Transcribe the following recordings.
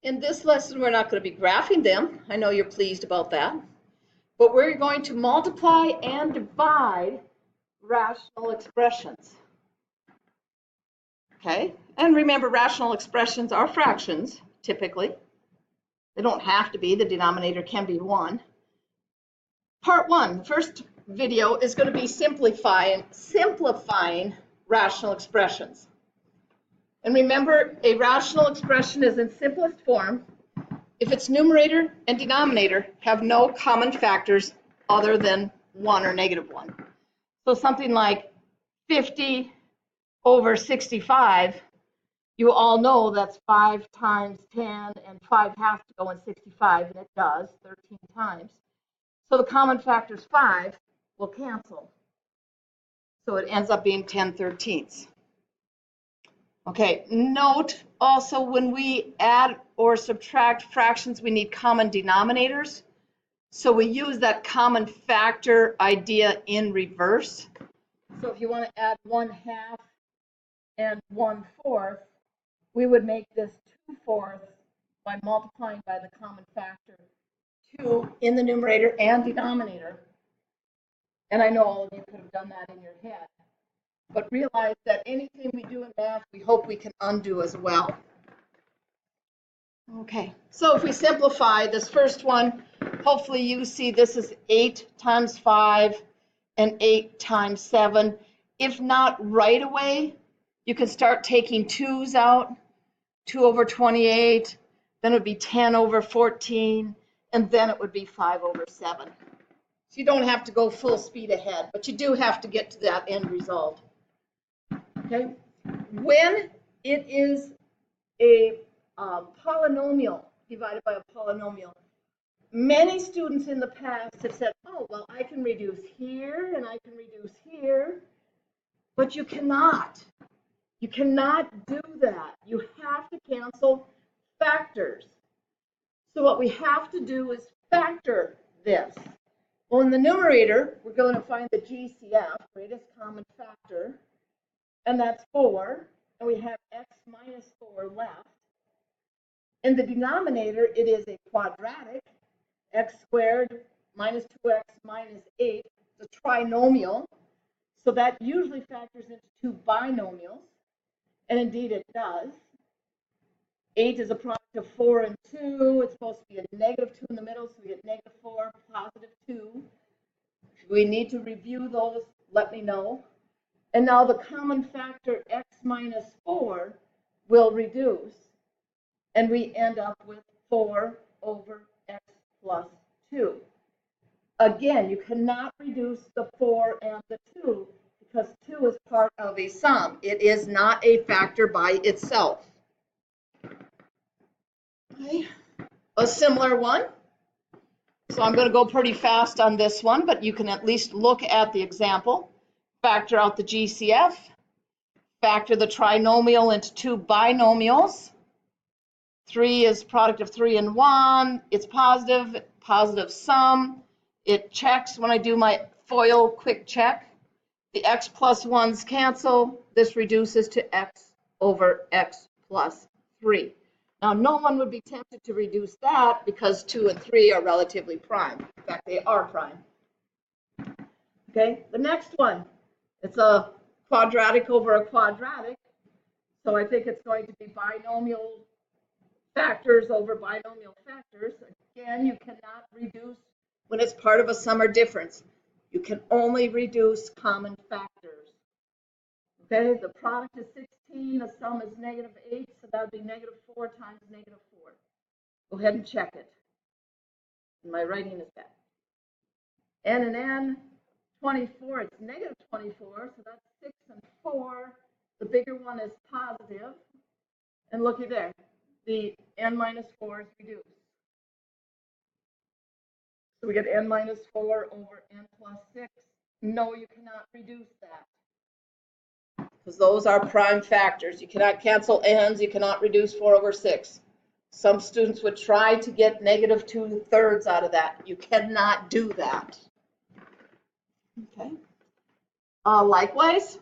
In this lesson, we're not going to be graphing them. I know you're pleased about that. But we're going to multiply and divide rational expressions. Okay? And remember, rational expressions are fractions, typically. They don't have to be. The denominator can be 1. Part 1, the first video, is going to be simplifying rational expressions. And remember, a rational expression is in simplest form if its numerator and denominator have no common factors other than 1 or -1. So something like 50 over 65, you all know that's 5 times 10, and 5 has to go in 65, and it does 13 times. So the common factors 5 will cancel. So it ends up being 10/13. Okay, note also when we add or subtract fractions, we need common denominators. So we use that common factor idea in reverse. So if you want to add 1/2 and 1/4, we would make this 2/4 by multiplying by the common factor 2 in the numerator and denominator. And I know all of you could have done that in your head. But realize that anything we do in math, we hope we can undo as well. Okay, so if we simplify this first one, hopefully you see this is 8 times 5 and 8 times 7. If not right away, you can start taking 2's out. 2 over 28, then it would be 10 over 14, and then it would be 5 over 7. So you don't have to go full speed ahead, but you do have to get to that end result. Okay, when it is a polynomial divided by a polynomial, many students in the past have said, oh, well, I can reduce here and I can reduce here, but you cannot. You cannot do that. You have to cancel factors. So what we have to do is factor this. Well, in the numerator, we're going to find the GCF, greatest common factor, and that's 4, and we have x minus 4 left. In the denominator, it is a quadratic, x squared minus 2x minus 8, it's a trinomial, so that usually factors into 2 binomials, and indeed it does. 8 is a product of 4 and 2, it's supposed to be a -2 in the middle, so we get -4, +2. If we need to review those, let me know. And now the common factor x minus 4 will reduce, and we end up with 4 over x plus 2. Again, you cannot reduce the 4 and the 2 because 2 is part of a sum. It is not a factor by itself. Okay. A similar one. So I'm going to go pretty fast on this one, but you can at least look at the example. Factor out the GCF. Factor the trinomial into 2 binomials. 3 is product of 3 and 1. It's positive sum. It checks when I do my FOIL quick check. The x plus 1's cancel. This reduces to x over x plus 3. Now, no one would be tempted to reduce that because 2 and 3 are relatively prime. In fact, they are prime. Okay, the next one. It's a quadratic over a quadratic. So I think it's going to be binomial factors over binomial factors. Again, you cannot reduce when it's part of a sum or difference. You can only reduce common factors. Okay, the product is 16, the sum is -8, so that would be -4 times -4. Go ahead and check it. My writing is bad. N and N, 24, it's -24, so that's 6 and 4. The bigger one is positive. And looky there, the N minus 4 is reduced. So we get N minus 4 over N plus 6. No, you cannot reduce that, because those are prime factors. You cannot cancel n's, you cannot reduce 4 over 6. Some students would try to get -2/3 out of that. You cannot do that. Okay. Likewise,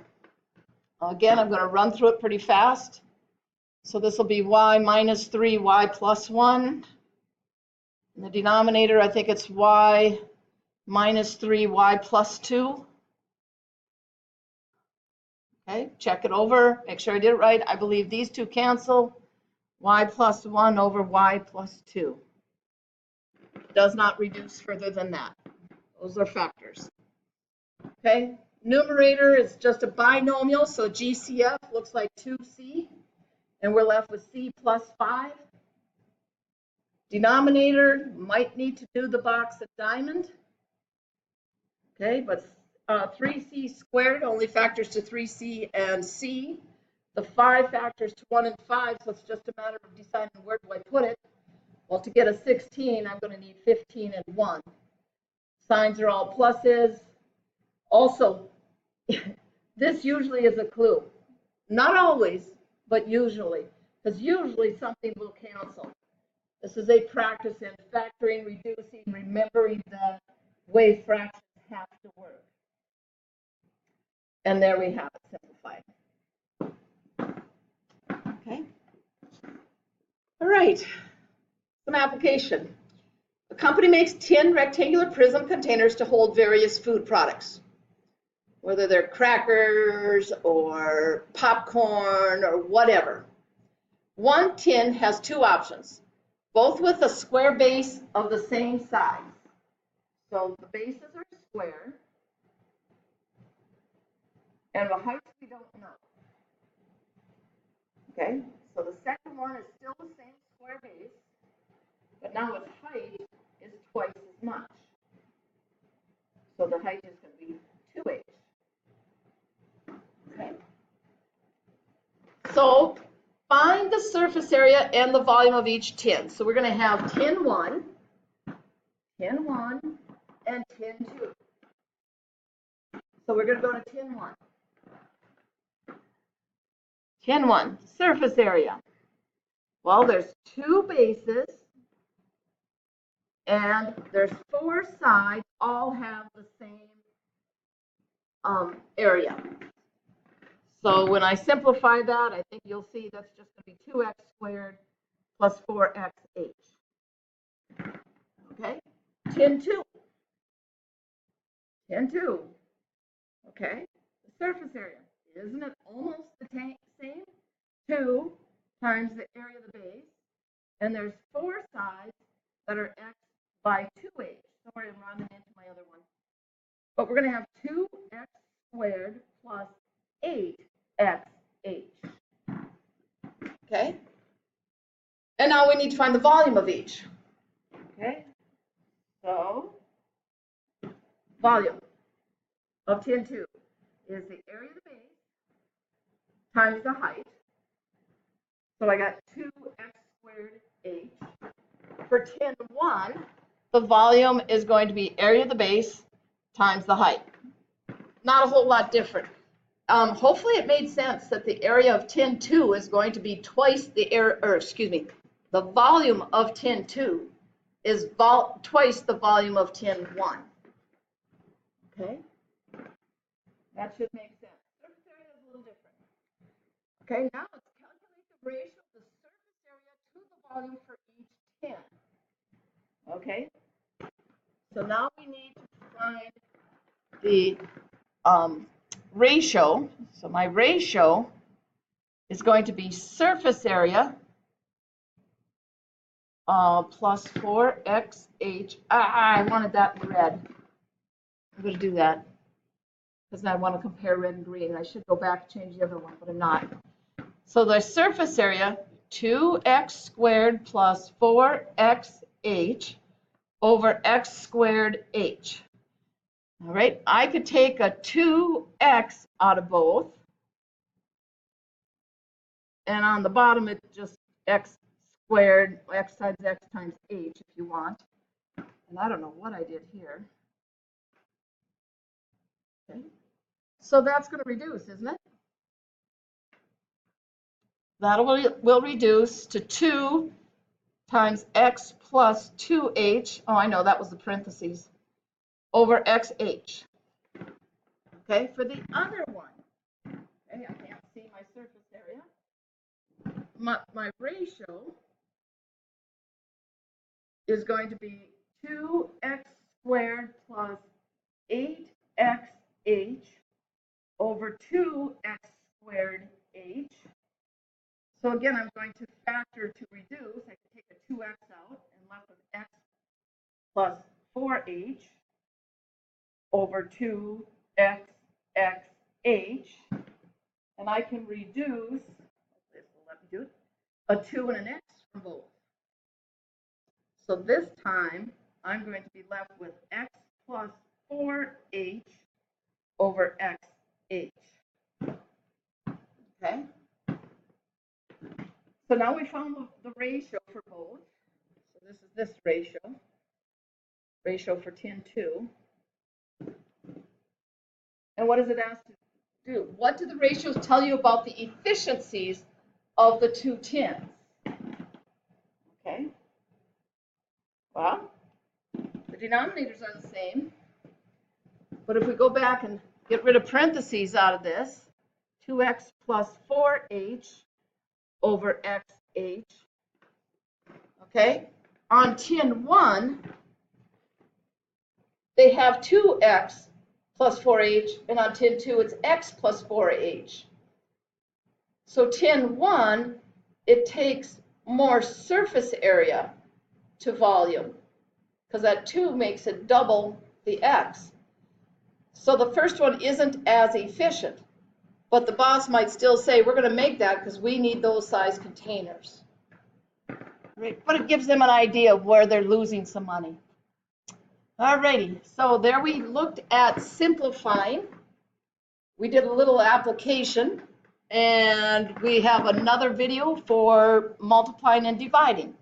again, I'm going to run through it pretty fast. So this will be y minus 3y plus 1. In the denominator, I think it's y minus 3y plus 2. Okay, check it over, make sure I did it right. I believe these two cancel. Y plus 1 over y plus 2. Does not reduce further than that. Those are factors. Okay, numerator is just a binomial, so GCF looks like 2c, and we're left with c plus 5. Denominator might need to do the box of diamond. Okay, but 3c squared only factors to 3c and c. The 5 factors to 1 and 5, so it's just a matter of deciding where do I put it. Well, to get a 16, I'm going to need 15 and 1. Signs are all pluses. Also, this usually is a clue. Not always, but usually, because usually something will cancel. This is a practice in factoring, reducing, remembering the way fractions have to work. And there we have it, simplified. Okay. All right. Some application. A company makes 10 rectangular prism containers to hold various food products, whether they're crackers or popcorn or whatever. One tin has 2 options, both with a square base of the same size. So the bases are square, and the heights we don't know. Okay, so the second one is still the same square base, but now its height is twice as much. So the height is going to be 2h. Okay. So find the surface area and the volume of each tin. So we're going to have tin 1, and tin 2. So we're going to go to tin 1. Tin 1, surface area. Well, there's 2 bases, and there's 4 sides, all have the same area. So when I simplify that, I think you'll see that's just going to be 2x squared plus 4xh. Okay, tin 2. Tin 2. Okay, the surface area. Isn't it almost the same? 2 times the area of the base, and there's 4 sides that are x by 2h. Sorry, I'm rounding into my other one. But we're going to have 2x squared plus 8xh. Okay? And now we need to find the volume of each. Okay? So, volume of tin 2 is the area of the base times the height. So I got 2x squared h. For tin 1, the volume is going to be area of the base times the height. Not a whole lot different. Hopefully it made sense that the area of tin 2 is going to be twice the area, or excuse me, the volume of tin 2 is twice the volume of tin 1. Okay? That should make sense. Surface area is a little different. Okay, now let's calculate the ratio of the surface area to the volume for each tin. Okay? So now we need to find the ratio. So my ratio is going to be surface area plus 4xh. I wanted that in red. I'm going to do that because I want to compare red and green. I should go back and change the other one, but I'm not. So the surface area, 2x squared plus 4xh over x squared h. All right, I could take a 2x out of both. And on the bottom, it's just x squared, x times h if you want. And I don't know what I did here. Okay. So that's going to reduce, isn't it? That will reduce to 2 times x plus 2h. Oh, I know, that was the parentheses. Over xh. Okay, for the other one, okay, I can't see my surface area. my ratio is going to be 2x squared plus 8xh over 2x squared h. So again, I'm going to factor to reduce. I can take a 2x out and left with x plus 4h over 2xxh. And I can reduce, this will let me do it, a 2 and an x from both. So this time, I'm going to be left with x plus 4h over xh. Okay? So now we found the ratio for both. So this is this ratio for tin 2. And what does it ask to do? What do the ratios tell you about the efficiencies of the two tins? Okay. Well, the denominators are the same. But if we go back and get rid of parentheses out of this, 2x plus 4h over xh. Okay? On tin 1, they have 2x plus 4h, and on tin 2, it's x plus 4h. So tin 1, it takes more surface area to volume, because that 2 makes it double the x. So the first one isn't as efficient, but the boss might still say, we're going to make that because we need those size containers. Right? But it gives them an idea of where they're losing some money. Alrighty, so there we looked at simplifying. We did a little application, and we have another video for multiplying and dividing.